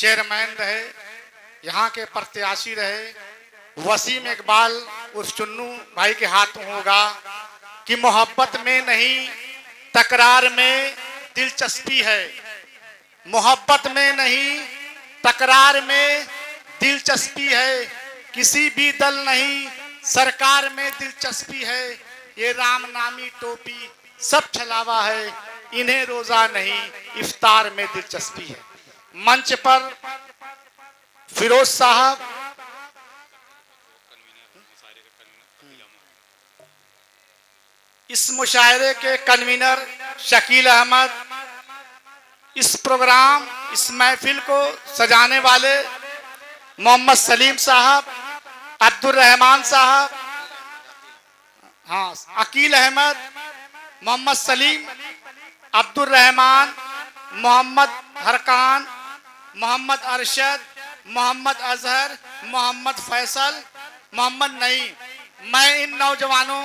Chairman रहे, यहाँ के प्रत्याशी रहे, वसीम इकबाल उस चुन्नू भाई के हाथों होगा कि मोहब्बत में नहीं तकरार में दिलचस्पी है, मोहब्बत में नहीं तकरार में दिलचस्पी है, किसी भी दल नहीं सरकार में दिलचस्पी है, ये राम नामी टोपी सब छलावा है, इन्हें रोजा नहीं इफ्तार में दिलचस्पी है। मंच पर फिरोज साहब, इस मुशायरे के कन्वीनर शकील अहमद, इस प्रोग्राम इस महफिल को सजाने वाले मोहम्मद सलीम साहब, अब्दुल रहमान साहब, हाँ अकील अहमद, मोहम्मद सलीम, अब्दुल रहमान, मोहम्मद हरकान, मोहम्मद अरशद, मोहम्मद अजहर, मोहम्मद फैसल, मोहम्मद नईम। मैं इन नौजवानों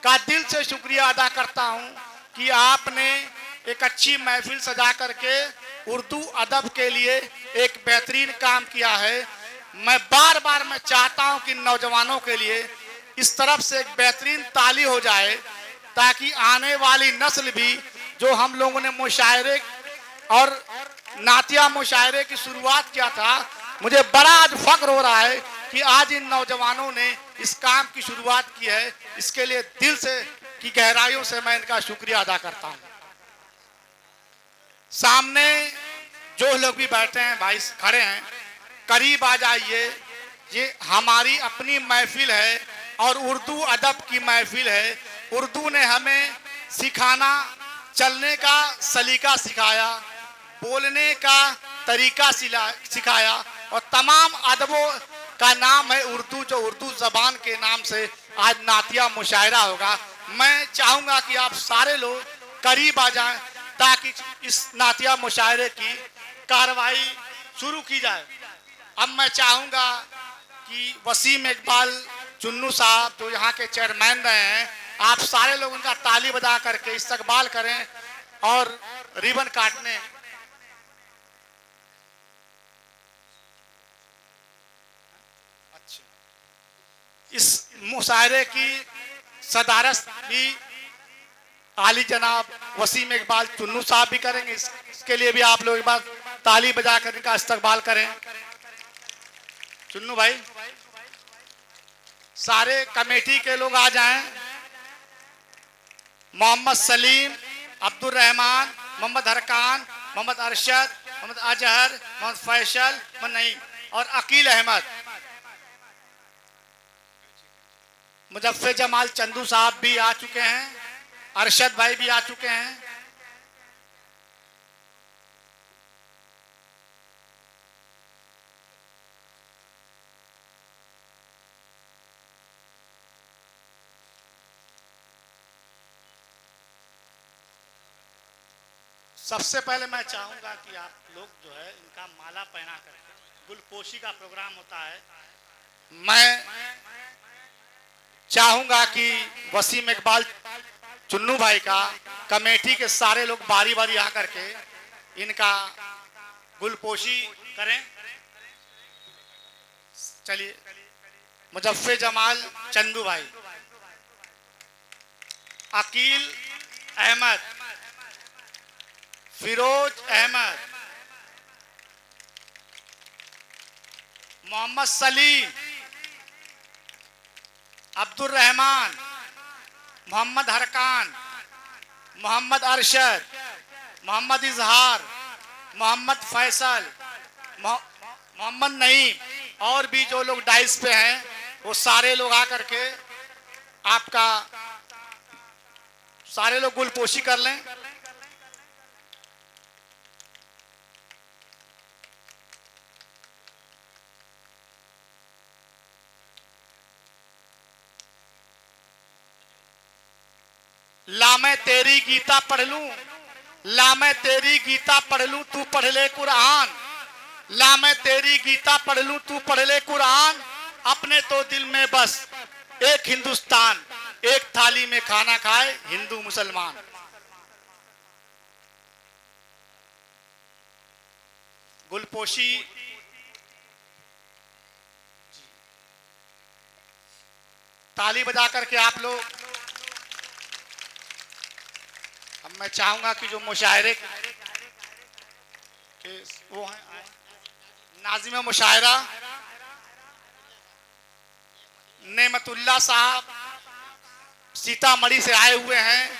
का दिल से शुक्रिया अदा करता हूं कि आपने एक अच्छी महफिल सजा करके उर्दू अदब के लिए एक बेहतरीन काम किया है। मैं बार बार मैं चाहता हूं कि नौजवानों के लिए इस तरफ से एक बेहतरीन ताली हो जाए, ताकि आने वाली नस्ल भी, जो हम लोगों ने मुशायरे और नातिया मुशायरे की शुरुआत किया था, मुझे बड़ा आज फख्र हो रहा है कि आज इन नौजवानों ने इस काम की शुरुआत की है। इसके लिए दिल से की गहराइयों से मैं इनका शुक्रिया अदा करता हूं। सामने जो लोग भी बैठे हैं भाई, खड़े हैं, करीब आ जाइए। ये हमारी अपनी महफिल है और उर्दू अदब की महफिल है। उर्दू ने हमें सिखाना, चलने का सलीका सिखाया, बोलने का तरीका सिखाया, और तमाम अदबों का नाम है उर्दू, जो उर्दू जबान के नाम से आज नातिया मुशायरा होगा। मैं चाहूंगा कि आप सारे लोग करीब आ जाएं ताकि इस नातिया मुशायरे की कार्रवाई शुरू की जाए। अब मैं चाहूंगा कि वसीम इकबाल चुन्नू साहब, जो यहाँ के चेयरमैन रहे हैं, आप सारे लोग उनका ताली बजा करके इस्तकबाल करें और रिबन काटने। इस मुशायरे की सदारत भी आली जनाब वसीम इकबाल चुन्नू साहब भी करेंगे। इसके लिए भी आप लोग एक बार ताली बजा कर इनका इस्तकबाल करें। चुन्नू भाई, सारे कमेटी के लोग आ जाएं। मोहम्मद सलीम, अब्दुल रहमान, मोहम्मद हरकान, मोहम्मद अरशद, मोहम्मद अजहर, मोहम्मद फैसल, मोहम्मद नईम और अकील अहमद। मुजफ्फर जमाल चंदू साहब भी आ चुके हैं, अरशद भाई भी आ चुके हैं। सबसे पहले मैं चाहूंगा कि आप लोग जो है इनका माला पहना करके, गुलपोशी का प्रोग्राम होता है, मैं चाहूंगा कि वसीम इकबाल चुन्नू भाई का कमेटी के सारे लोग बारी बारी आकर के इनका गुलपोशी करें। चलिए, मुजफ्फर जमाल चंदू भाई, अकील अहमद, फिरोज अहमद, मोहम्मद सलीम, अब्दुल रहमान, मोहम्मद हरकान, मोहम्मद अरशद, मोहम्मद इजहार, मोहम्मद फैसल, मोहम्मद नईम और भी जो लोग डाइस पे हैं, वो सारे लोग आकर के आपका सारे लोग गुलपोशी कर लें। ला मैं तेरी गीता पढ़ लूं, ला मैं तेरी गीता पढ़ लूं, तू पढ़ ले कुरान। ला मैं तेरी गीता पढ़ लूं, तू पढ़ ले कुरान। अपने तो दिल में बस एक हिंदुस्तान, एक थाली में खाना खाए हिंदू मुसलमान। गुलपोशी, ताली बजा करके आप लोग। अब मैं चाहूंगा कि जो मुशायरे के वो हैं नाज़िम मुशायरा नेमतुल्ला साहब सीतामढ़ी से आए हुए हैं,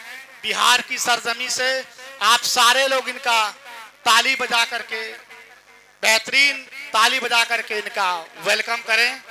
बिहार की सरजमी से। आप सारे लोग इनका ताली बजा करके, बेहतरीन ताली बजा करके इनका वेलकम करें।